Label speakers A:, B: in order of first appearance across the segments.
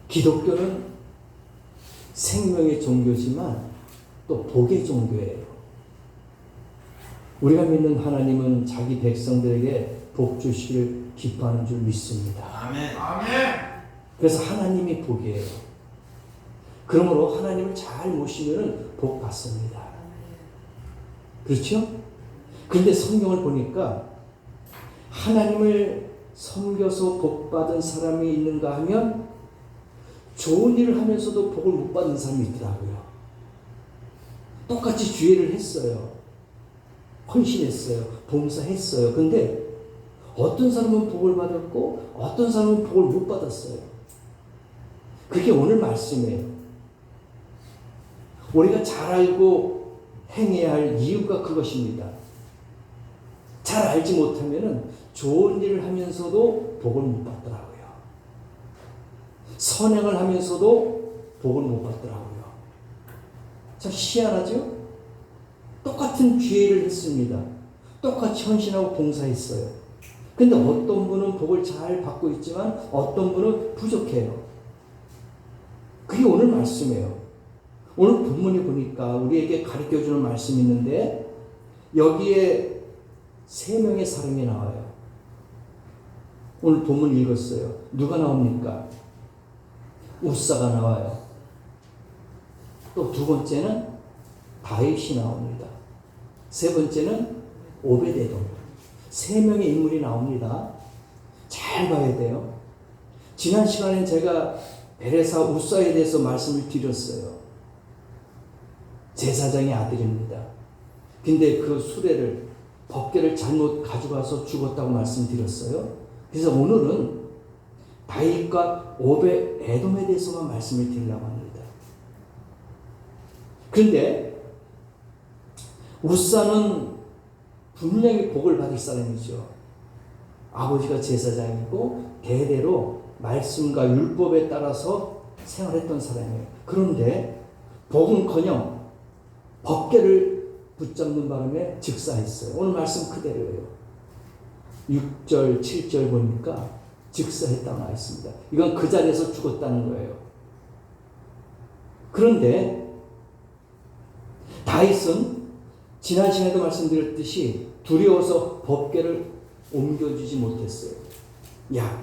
A: 기독교는 생명의 종교지만 또 복의 종교예요. 우리가 믿는 하나님은 자기 백성들에게 복 주시기를 기뻐하는 줄 믿습니다.
B: 아멘.
A: 그래서 하나님이 복이에요. 그러므로 하나님을 잘 모시면 복 받습니다. 그렇죠? 그런데 성경을 보니까 하나님을 섬겨서 복 받은 사람이 있는가 하면 좋은 일을 하면서도 복을 못 받는 사람이 있더라고요. 똑같이 주의를 했어요. 헌신했어요. 봉사했어요. 근데 어떤 사람은 복을 받았고 어떤 사람은 복을 못 받았어요. 그게 오늘 말씀이에요. 우리가 잘 알고 행해야 할 이유가 그것입니다. 잘 알지 못하면 좋은 일을 하면서도 복을 못 받더라고요. 선행을 하면서도 복을 못 받더라고요. 참 희한하죠? 똑같은 기회를 했습니다. 똑같이 헌신하고 봉사했어요. 근데 어떤 분은 복을 잘 받고 있지만 어떤 분은 부족해요. 그게 오늘 말씀이에요. 오늘 본문이 보니까 우리에게 가르쳐주는 말씀이 있는데 여기에 3명의 사람이 나와요. 오늘 본문 읽었어요. 누가 나옵니까? 우사가 나와요. 또 2번째는 다윗이 나옵니다. 3번째는 오베데돔. 3명의 인물이 나옵니다. 잘 봐야 돼요. 지난 시간에 제가 베레사 우사에 대해서 말씀을 드렸어요. 제사장의 아들입니다. 근데 그 수레를 법궤를 잘못 가져가서 죽었다고 말씀드렸어요. 그래서 오늘은 다윗과 오베에돔에 대해서만 말씀을 드리려고 합니다. 그런데 우사는 분명히 복을 받을 사람이죠. 아버지가 제사장이고 대대로 말씀과 율법에 따라서 생활했던 사람이에요. 그런데 복은커녕 법궤를 붙잡는 바람에 즉사했어요. 오늘 말씀 그대로예요. 6절, 7절 보니까 즉사했다고 나와 있습니다. 이건 그 자리에서 죽었다는 거예요. 그런데 다윗은 지난 시간에도 말씀드렸듯이 두려워서 법궤를 옮겨주지 못했어요. 야,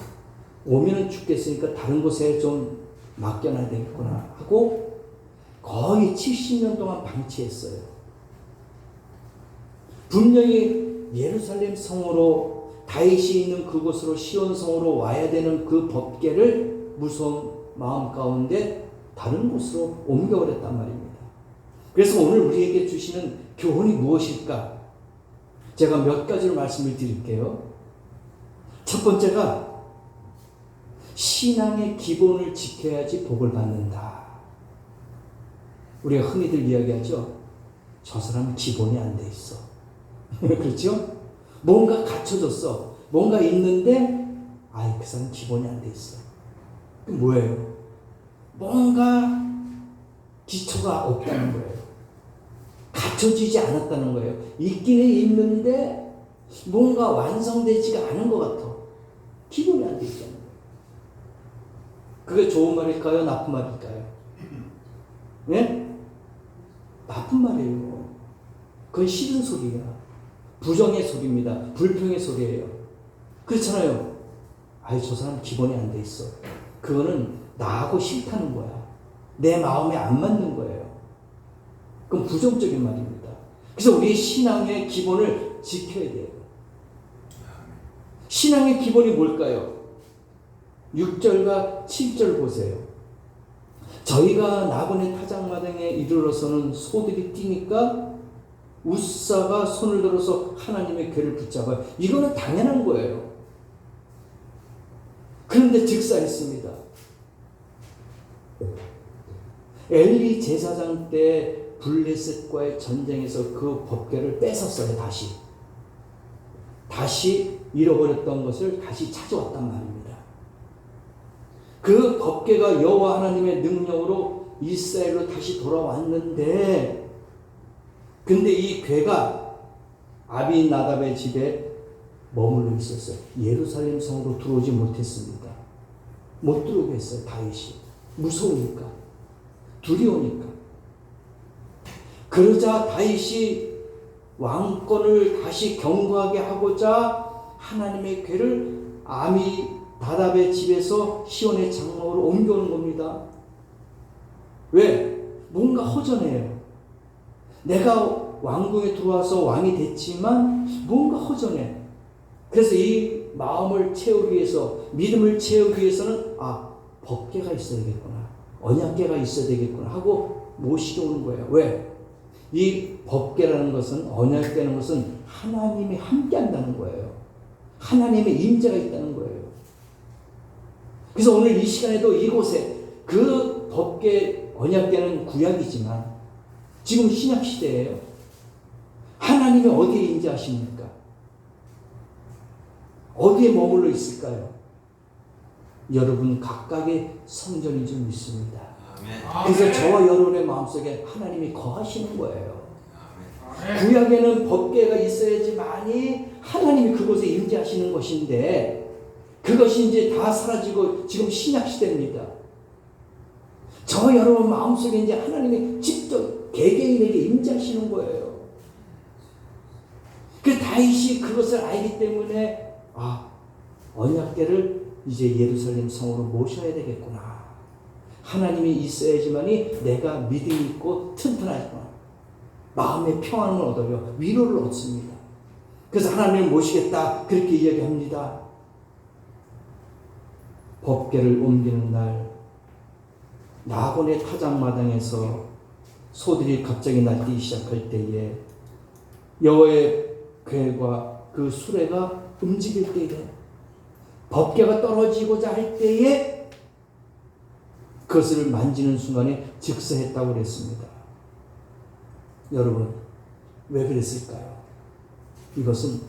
A: 오면은 죽겠으니까 다른 곳에 좀 맡겨놔야 되겠구나 하고 거의 70년 동안 방치했어요. 분명히 예루살렘 성으로 다윗이 있는 그곳으로 시온성으로 와야 되는 그 법궤를 무서운 마음 가운데 다른 곳으로 옮겨버렸단 말입니다. 그래서 오늘 우리에게 주시는 교훈이 무엇일까? 제가 몇 가지로 말씀을 드릴게요. 첫 번째가 신앙의 기본을 지켜야지 복을 받는다. 우리가 흔히들 이야기하죠. 저 사람은 기본이 안 돼 있어. 그렇죠? 뭔가 갖춰졌어. 뭔가 있는데 그 사람 기본이 안 돼 있어. 그 뭐예요? 뭔가 기초가 없다는 거예요. 갖춰지지 않았다는 거예요. 있기는 있는데 뭔가 완성되지가 않은 것 같아. 기본이 안 돼 있다는 거예요. 그게 좋은 말일까요? 나쁜 말일까요? 네? 나쁜 말이에요. 그건 싫은 소리야. 부정의 소리입니다. 불평의 소리예요. 그렇잖아요. 저 사람 기본이 안 돼 있어. 그거는 나하고 싫다는 거야. 내 마음에 안 맞는 거예요. 그건 부정적인 말입니다. 그래서 우리 신앙의 기본을 지켜야 돼요. 신앙의 기본이 뭘까요? 6절과 7절 보세요. 저희가 나본의 타작마당에 이르러서는 소들이 뛰니까 우사가 손을 들어서 하나님의 궤를 붙잡아요. 이거는 당연한 거예요. 그런데 즉사했습니다. 엘리 제사장 때 블레셋과의 전쟁에서 그 법궤를 뺏었어요. 다시 잃어버렸던 것을 다시 찾아왔단 말입니다. 그 법궤가 여호와 하나님의 능력으로 이스라엘로 다시 돌아왔는데, 근데 이 궤가 아비나답의 집에 머물러 있었어요. 예루살렘 성으로 들어오지 못했습니다. 못 들어오게 했어요. 다윗이. 무서우니까, 두려우니까. 그러자 다윗이 왕권을 다시 경고하게 하고자 하나님의 궤를 아미다답의 집에서 시온의 장막으로 옮겨오는 겁니다. 왜? 뭔가 허전해요. 내가 왕궁에 들어와서 왕이 됐지만 뭔가 허전해. 그래서 이 마음을 채우기 위해서, 믿음을 채우기 위해서는 법궤가 있어야 되겠구나, 언약궤가 있어야 되겠구나 하고 모시고 오는 거예요. 왜? 이 법궤라는 것은, 언약궤라는 것은 하나님이 함께 한다는 거예요. 하나님의 임재가 있다는 거예요. 그래서 오늘 이 시간에도 이곳에 그 법궤, 언약궤는 구약이지만 지금 신약 시대예요. 하나님이 어디에 임재하십니까? 어디에 머물러 있을까요? 여러분 각각의 성전인 줄 믿습니다. 그래서 저와 여러분의 마음속에 하나님이 거하시는 거예요. 구약에는 법궤가 있어야지만이 하나님이 그곳에 임재하시는 것인데, 그것이 이제 다 사라지고 지금 신약 시대입니다. 저 여러분 마음속에 이제 하나님이 직접 개개인에게 임재하시는 거예요. 그 다윗이 그것을 알기 때문에 언약궤를 이제 예루살렘 성으로 모셔야 되겠구나. 하나님이 있어야지만이 내가 믿음이 있고 튼튼하구나. 마음의 평안을 얻어요. 위로를 얻습니다. 그래서 하나님을 모시겠다 그렇게 이야기합니다. 법궤를 옮기는 날, 나곤의 타작마당에서 소들이 갑자기 날뛰기 시작할 때에 여호와의 궤과 그 수레가 움직일 때에, 법궤가 떨어지고자 할 때에 그것을 만지는 순간에 즉사했다고 그랬습니다. 여러분, 왜 그랬을까요? 이것은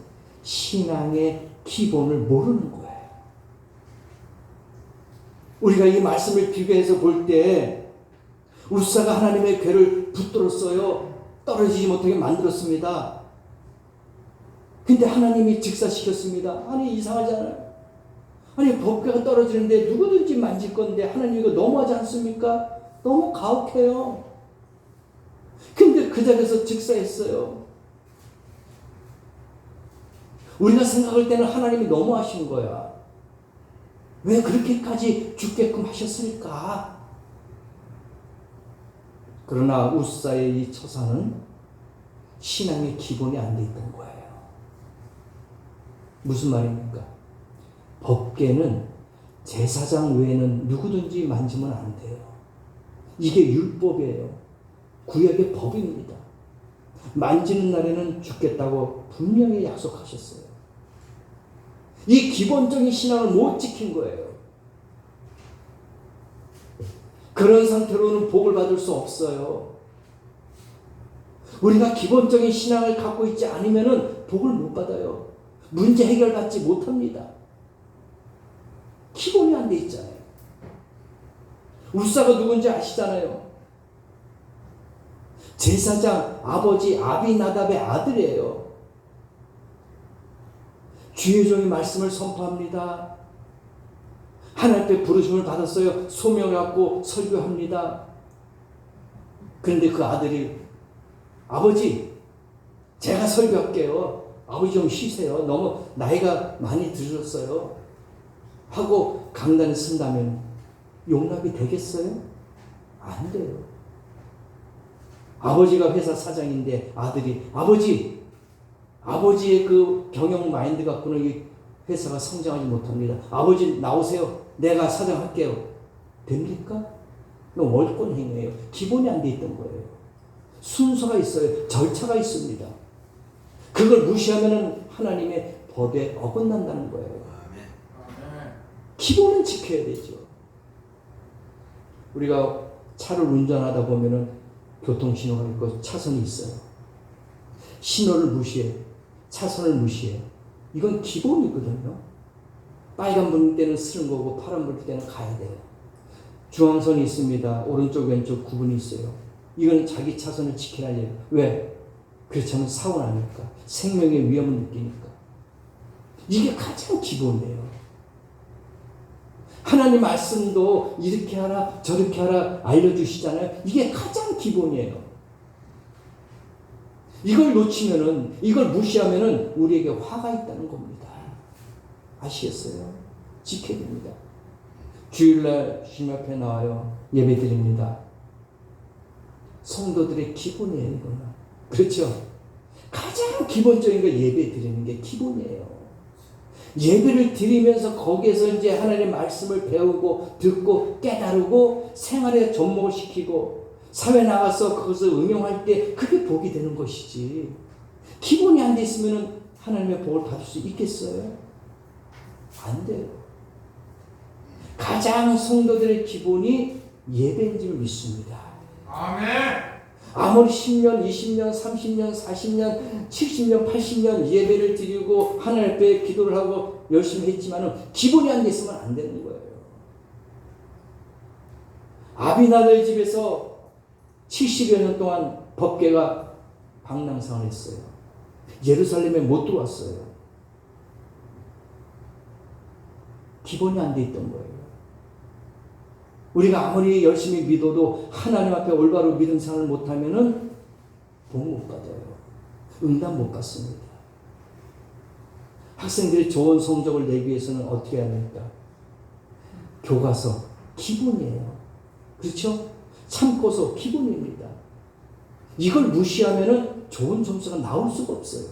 A: 신앙의 기본을 모르는 거예요. 우리가 이 말씀을 비교해서 볼 때 우사가 하나님의 궤를 붙들었어요. 떨어지지 못하게 만들었습니다. 근데 하나님이 직사시켰습니다. 아니, 이상하잖아요. 아니, 법궤가 떨어지는데 누구든지 만질 건데 하나님 이거 너무하지 않습니까? 너무 가혹해요. 근데 그 자리에서 직사했어요. 우리가 생각할 때는 하나님이 너무하신 거야. 왜 그렇게까지 죽게끔 하셨을까? 그러나 우사의 이 처사는 신앙의 기본이 안 돼 있던 거예요. 무슨 말입니까? 법궤는 제사장 외에는 누구든지 만지면 안 돼요. 이게 율법이에요. 구약의 법입니다. 만지는 날에는 죽겠다고 분명히 약속하셨어요. 이 기본적인 신앙을 못 지킨 거예요. 그런 상태로는 복을 받을 수 없어요. 우리가 기본적인 신앙을 갖고 있지 않으면 복을 못 받아요. 문제 해결받지 못합니다. 기본이 안 돼 있잖아요. 우사가 누군지 아시잖아요. 제사장 아버지 아비나답의 아들이에요. 주의 종이 말씀을 선포합니다. 하나님 앞에 부르심을 받았어요. 소명을 갖고 설교합니다. 그런데 그 아들이, 아버지, 제가 설교할게요. 아버지 좀 쉬세요. 너무 나이가 많이 드셨어요. 하고 강단에 쓴다면 용납이 되겠어요? 안 돼요. 아버지가 회사 사장인데 아들이, 아버지의 그 경영 마인드 갖고는 이 회사가 성장하지 못합니다. 아버지 나오세요. 내가 사장할게요. 됩니까? 이건 월권 행위예요. 기본이 안 돼 있던 거예요. 순서가 있어요. 절차가 있습니다. 그걸 무시하면 하나님의 법에 어긋난다는 거예요. 기본은 지켜야 되죠. 우리가 차를 운전하다 보면은 교통신호가 있고 차선이 있어요. 신호를 무시해. 차선을 무시해. 이건 기본이거든요. 빨간 불 때는 쓰는 거고 파란 불 때는 가야 돼요. 중앙선이 있습니다. 오른쪽 왼쪽 구분이 있어요. 이건 자기 차선을 지켜야 해요. 왜? 그렇지 않으면 사고 나니까. 생명의 위험을 느끼니까. 이게 가장 기본이에요. 하나님 말씀도 이렇게 하라 저렇게 하라 알려주시잖아요. 이게 가장 기본이에요. 이걸 놓치면은, 이걸 무시하면은 우리에게 화가 있다는 겁니다. 아시겠어요? 지켜야 됩니다. 주일날 주님 앞에 나와요. 예배 드립니다. 성도들의 기본이에요, 이거는. 그렇죠? 가장 기본적인 거 예배 드리는 게 기본이에요. 예배를 드리면서 거기에서 이제 하나님의 말씀을 배우고 듣고 깨달고 생활에 접목을 시키고 사회 나가서 그것을 응용할 때 그게 복이 되는 것이지. 기본이 안 돼 있으면 하나님의 복을 받을 수 있겠어요? 안 돼요. 가장 성도들의 기본이 예배인 줄 믿습니다.
B: 아멘.
A: 아무리 10년, 20년, 30년, 40년, 70년, 80년 예배를 드리고 하나님 앞에 기도를 하고 열심히 했지만 기본이 안 돼 있으면 안 되는 거예요. 아비나달 집에서 70여 년 동안 법궤가 방랑상을 했어요. 예루살렘에 못 들어왔어요. 기본이 안 돼 있던 거예요. 우리가 아무리 열심히 믿어도 하나님 앞에 올바로 믿음 생활을 못하면은 복 못 받아요. 응답 못 받습니다. 학생들이 좋은 성적을 내기 위해서는 어떻게 해야 합니까? 교과서 기본이에요. 그렇죠? 참고서 기본입니다. 이걸 무시하면은 좋은 점수가 나올 수가 없어요.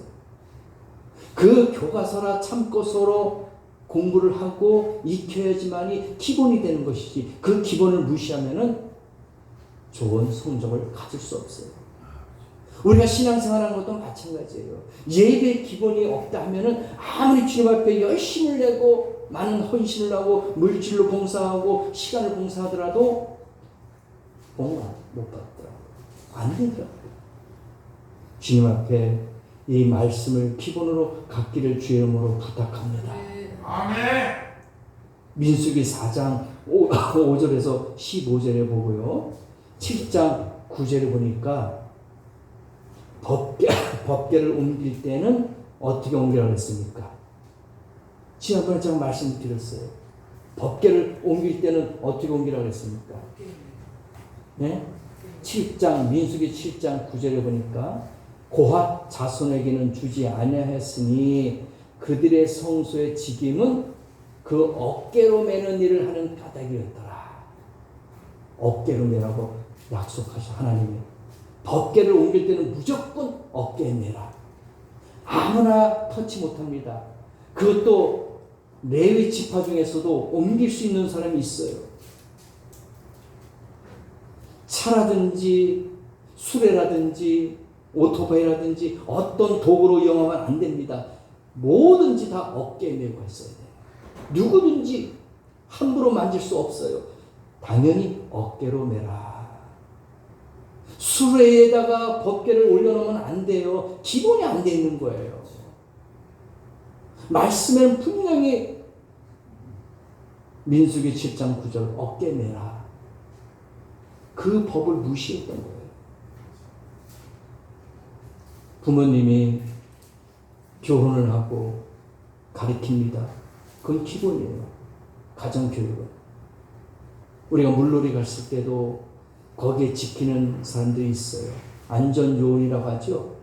A: 그 교과서나 참고서로 공부를 하고 익혀야지만이 기본이 되는 것이지, 그 기본을 무시하면은 좋은 성적을 가질 수 없어요. 우리가 신앙생활하는 것도 마찬가지예요. 예배 기본이 없다 하면은 아무리 주님 앞에 열심을 내고 많은 헌신을 하고 물질로 봉사하고 시간을 봉사하더라도 복 못 받더라고요. 안 되더라고요. 주님 앞에 이 말씀을 기본으로 갖기를 주의 이름으로 부탁합니다.
B: 아멘.
A: 민수기 4장 5절에서 15절에 보고요. 7장 9절에 보니까 법궤를 옮길 때는 어떻게 옮기라고 했습니까? 지난번에 제가 말씀드렸어요. 법궤를 옮길 때는 어떻게 옮기라고 했습니까? 네? 7장 민수기 7장 9절에 보니까 고핫 자손에게는 주지 아니하였으니 그들의 성소의 직임은 그 어깨로 매는 일을 하는 까닭이었더라. 어깨로 매라고 약속하셔 하나님이. 법궤를 옮길 때는 무조건 어깨에 매라. 아무나 터치 못합니다. 그것도 레위 지파 중에서도 옮길 수 있는 사람이 있어요. 차라든지 수레라든지 오토바이라든지 어떤 도구로 이용하면 안 됩니다. 뭐든지 다 어깨에 메고 있어야 돼요. 누구든지 함부로 만질 수 없어요. 당연히 어깨로 메라. 수레에다가 법궤를 올려놓으면 안 돼요. 기본이 안 돼 있는 거예요. 말씀에는 분명히 민수기 7장 9절 어깨 메라. 그 법을 무시했던 거예요. 부모님이 교훈을 하고 가르칩니다. 그건 기본이에요. 가정교육은. 우리가 물놀이 갔을 때도 거기에 지키는 사람들이 있어요. 안전요원이라고 하죠.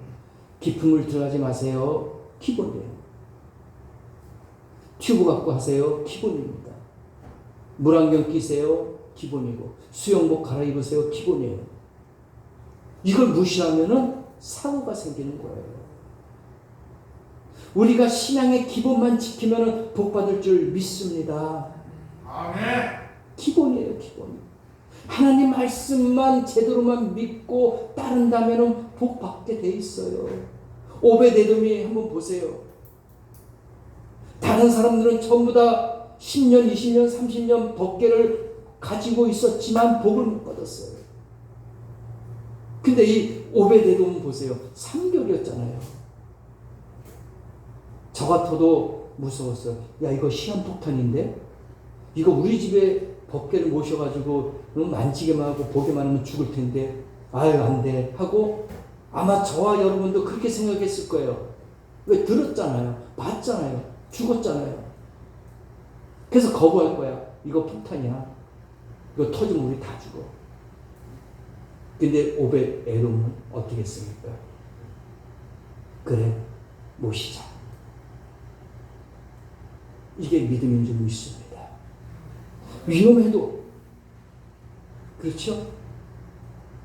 A: 깊은 물 들어가지 마세요. 기본이에요. 튜브 갖고 하세요. 기본입니다. 물안경 끼세요. 기본이고 수영복 갈아입으세요. 기본이에요. 이걸 무시하면은 사고가 생기는 거예요. 우리가 신앙의 기본만 지키면 복 받을 줄 믿습니다.
B: 아멘.
A: 기본이에요, 기본. 하나님 말씀만 제대로만 믿고 따른다면 복 받게 돼 있어요. 오베데돔이 한번 보세요. 다른 사람들은 전부 다 10년, 20년, 30년 법궤를 가지고 있었지만 복을 못 받았어요. 근데 이 오베데돔 보세요. 3개월이었잖아요. 저 같아도 무서웠어요. 야, 이거 시한폭탄인데? 이거 우리 집에 법궤를 모셔가지고 만지게만 하고 보기만 하면 죽을 텐데 아유 안 돼 하고 아마 저와 여러분도 그렇게 생각했을 거예요. 왜? 들었잖아요. 봤잖아요. 죽었잖아요. 그래서 거부할 거야. 이거 폭탄이야. 이거 터지면 우리 다 죽어. 근데 오벳 에돔은 어떻게 했습니까? 그래, 모시자. 이게 믿음인 줄 믿습니다. 위험해도, 그렇죠?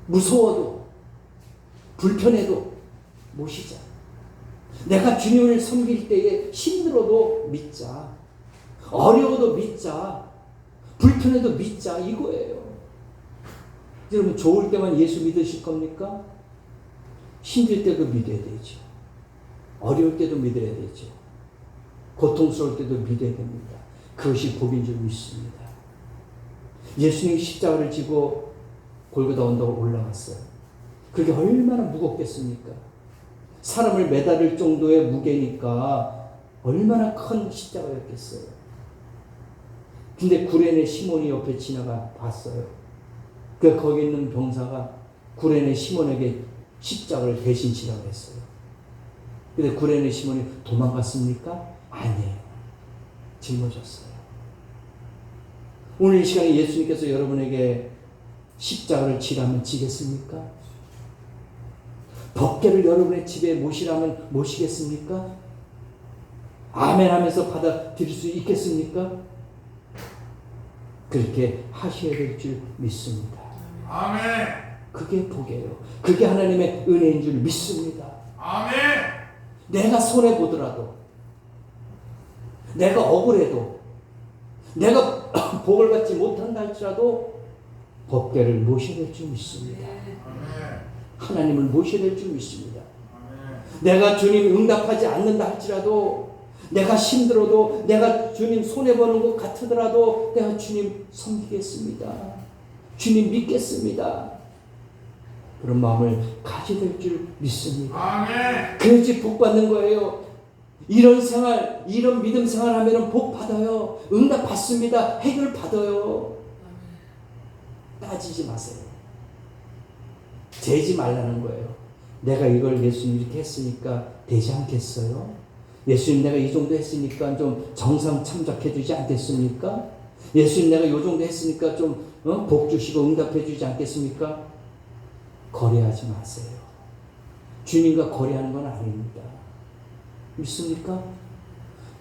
A: 무서워도, 불편해도 모시자. 내가 주님을 섬길 때에 힘들어도 믿자. 어려워도 믿자. 불편해도 믿자. 이거예요. 여러분, 좋을 때만 예수 믿으실 겁니까? 힘들 때도 믿어야 되죠. 어려울 때도 믿어야 되죠. 고통스러울 때도 믿어야 됩니다. 그것이 복인 줄 믿습니다. 예수님이 십자가를 지고 골고다 언덕을 올라갔어요. 그게 얼마나 무겁겠습니까? 사람을 매달릴 정도의 무게니까 얼마나 큰 십자가였겠어요. 근데 구레네 시몬이 옆에 지나가 봤어요. 그 거기 있는 병사가 구레네 시몬에게 십자가를 대신 지라고 했어요. 근데 구레네 시몬이 도망갔습니까? 아니에요. 짊어졌어요. 오늘 이 시간에 예수님께서 여러분에게 십자가를 지라면 지겠습니까? 법궤를 여러분의 집에 모시라면 모시겠습니까? 아멘 하면서 받아들일 수 있겠습니까? 그렇게 하셔야 될 줄 믿습니다.
B: 아멘.
A: 그게 복이에요. 그게 하나님의 은혜인 줄 믿습니다.
B: 아멘.
A: 내가 손해보더라도, 내가 억울해도, 내가 복을 받지 못한다 할지라도 법궤를 모셔야 될 줄 믿습니다.
B: 아멘.
A: 하나님을 모셔야 될 줄 믿습니다.
B: 아멘.
A: 내가 주님 응답하지 않는다 할지라도, 내가 힘들어도, 내가 주님 손해보는 것 같으더라도 내가 주님 섬기겠습니다. 주님 믿겠습니다. 그런 마음을 가져야 될 줄 믿습니다.
B: 아멘.
A: 그래야지 복 받는 거예요. 이런 생활, 이런 믿음 생활 하면 복 받아요. 응답 받습니다. 해결 받아요. 따지지 마세요. 재지 말라는 거예요. 내가 이걸 예수님 이렇게 했으니까 되지 않겠어요? 예수님 내가 이 정도 했으니까 좀 정상 참작해 주지 않겠습니까? 예수님 내가 이 정도 했으니까 좀 복 주시고 응답해 주지 않겠습니까? 거래하지 마세요. 주님과 거래하는 건 아닙니다. 믿습니까?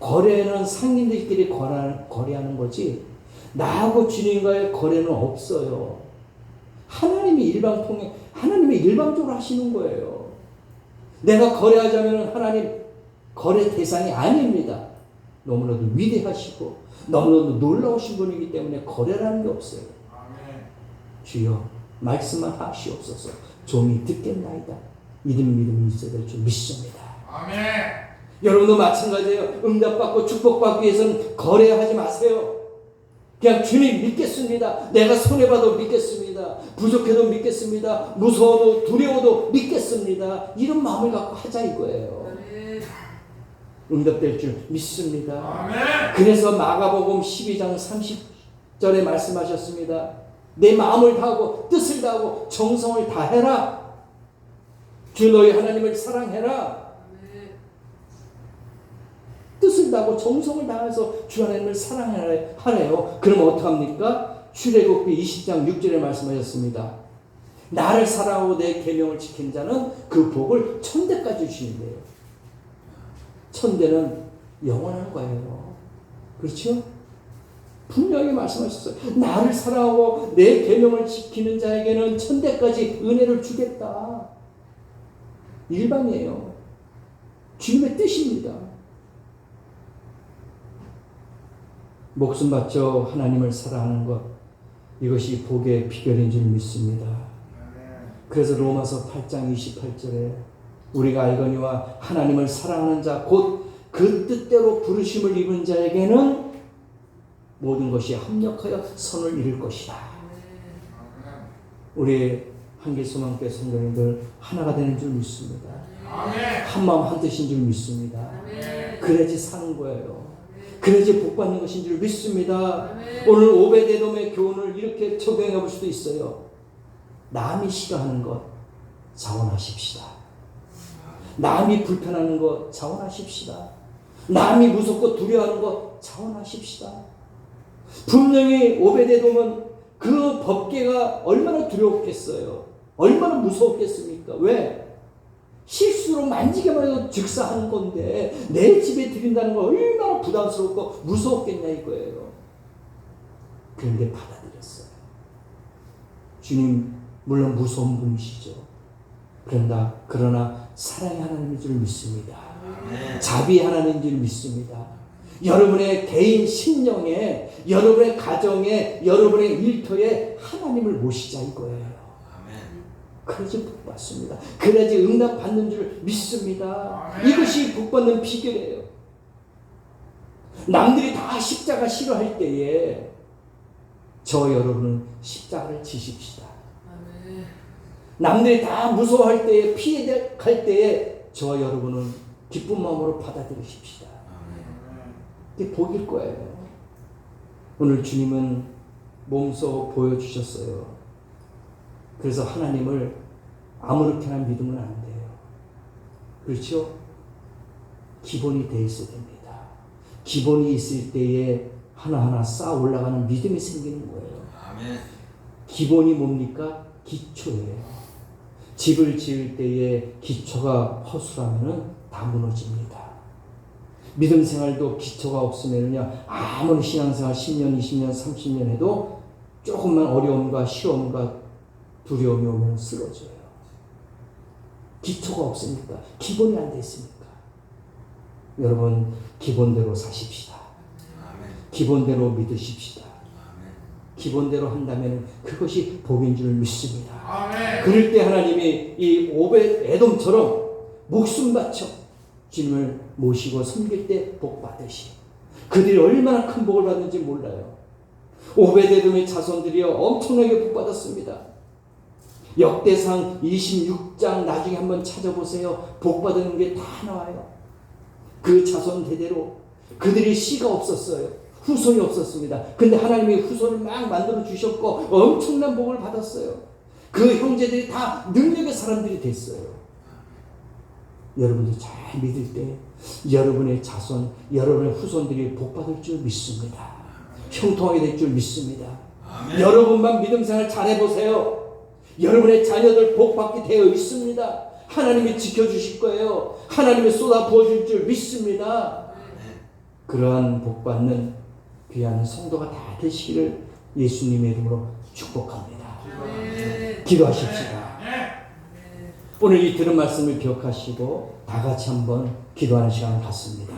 A: 거래는 상인들끼리 거래하는 거지 나하고 주님과의 거래는 없어요. 하나님이 하나님이 일방적으로 하시는 거예요. 내가 거래하자면 하나님 거래 대상이 아닙니다. 너무나도 위대하시고 너무나도 놀라우신 분이기 때문에 거래라는 게 없어요.
B: 아멘.
A: 주여 말씀만 하시옵소서. 종이 듣겠나이다. 믿음이 있어야 될 줄 믿습니다.
B: 아멘.
A: 여러분도 마찬가지예요. 응답받고 축복받기 위해서는 거래하지 마세요. 그냥 주님 믿겠습니다. 내가 손해봐도 믿겠습니다. 부족해도 믿겠습니다. 무서워도 두려워도 믿겠습니다. 이런 마음을 갖고 하자 이거예요. 응답될 줄 믿습니다.
B: 아멘.
A: 그래서 마가복음 12장 30절에 말씀하셨습니다. 내 마음을 다하고 뜻을 다하고 정성을 다해라. 주 너희 하나님을 사랑해라. 뜻을 다하고 정성을 다해서 주 하나님을 사랑하래요. 그럼 어떡합니까? 출애굽기 20장 6절에 말씀하셨습니다. 나를 사랑하고 내 계명을 지킨 자는 그 복을 천대까지 주신대요. 천대는 영원한 거예요. 그렇죠? 분명히 말씀하셨어요. 나를 사랑하고 내 계명을 지키는 자에게는 천대까지 은혜를 주겠다. 일방이에요. 주님의 뜻입니다. 목숨 바쳐 하나님을 사랑하는 것, 이것이 복의 비결인 줄 믿습니다. 그래서 로마서 8장 28절에 우리가 알거니와 하나님을 사랑하는 자 곧 그 뜻대로 부르심을 입은 자에게는 모든 것이 합력하여 선을 이룰 것이다. 우리 한길소망교회 성도님들 하나가 되는 줄 믿습니다. 한마음 한뜻인 줄 믿습니다. 그래야지 사는 거예요. 그래야지 복받는 것인 줄 믿습니다. 오늘 오베데돔의 교훈을 이렇게 적용해 볼 수도 있어요. 남이 싫어하는 것 자원하십시다. 남이 불편하는 것 자원하십시다. 남이 무섭고 두려워하는 것 자원하십시다. 분명히 오베데돔은 그 법궤가 얼마나 두려웠겠어요. 얼마나 무서웠겠습니까? 왜? 실수로 만지기만 해도 즉사하는 건데 내 집에 들인다는 건 얼마나 부담스럽고 무서웠겠냐 이거예요. 그런데 받아들였어요. 주님 물론 무서운 분이시죠. 그러나 사랑의 하나님인 줄 믿습니다. 자비 하나님인 줄 믿습니다. 여러분의 개인 심령에, 여러분의 가정에, 여러분의 일터에 하나님을 모시자 이거예요. 그래야지 복 받습니다. 그래야지 응답 받는 줄 믿습니다. 이것이 복 받는 비결이에요. 남들이 다 십자가 싫어할 때에 저 여러분은 십자가를 지십시다. 남들이 다 무서워할 때에 피해갈 때에 저 여러분은 기쁜 마음으로 받아들이십시다. 이게 복일 거예요. 오늘 주님은 몸소 보여주셨어요. 그래서 하나님을 아무렇게나 믿으면 안 돼요. 그렇죠? 기본이 돼 있어야 됩니다. 기본이 있을 때에 하나하나 쌓아 올라가는 믿음이 생기는 거예요. 기본이 뭡니까? 기초예요. 집을 지을 때에 기초가 허술하면 다 무너집니다. 믿음 생활도 기초가 없으면요, 아무리 신앙생활 10년, 20년, 30년 해도 조금만 어려움과 시험과 두려움이 오면 쓰러져요. 기초가 없으니까, 기본이 안 돼 있으니까. 여러분, 기본대로 사십시다. 기본대로 믿으십시다. 기본대로 한다면 그것이 복인 줄 믿습니다. 그럴 때 하나님이 이 오벳에돔처럼 목숨 바쳐 주님을 모시고 섬길 때 복 받으시. 그들이 얼마나 큰 복을 받는지 몰라요. 오벳에돔의 자손들이요 엄청나게 복 받았습니다. 역대상 26장 나중에 한번 찾아보세요. 복 받은 게 다 나와요. 그 자손 대대로 그들이 씨가 없었어요. 후손이 없었습니다. 근데 하나님이 후손을 막 만들어 주셨고 엄청난 복을 받았어요. 그 형제들이 다 능력의 사람들이 됐어요. 여러분들 잘 믿을 때 여러분의 자손, 여러분의 후손들이 복 받을 줄 믿습니다. 형통하게 될 줄 믿습니다. 여러분만 믿음 생활 잘 해보세요. 여러분의 자녀들 복 받게 되어 있습니다. 하나님이 지켜주실 거예요. 하나님이 쏟아 부어줄 줄 믿습니다. 그러한 복 받는 귀한 성도가 다 되시기를 예수님의 이름으로 축복합니다. 기도하십시다. 오늘 이 들은 말씀을 기억하시고 다 같이 한번 기도하는 시간을 갖습니다.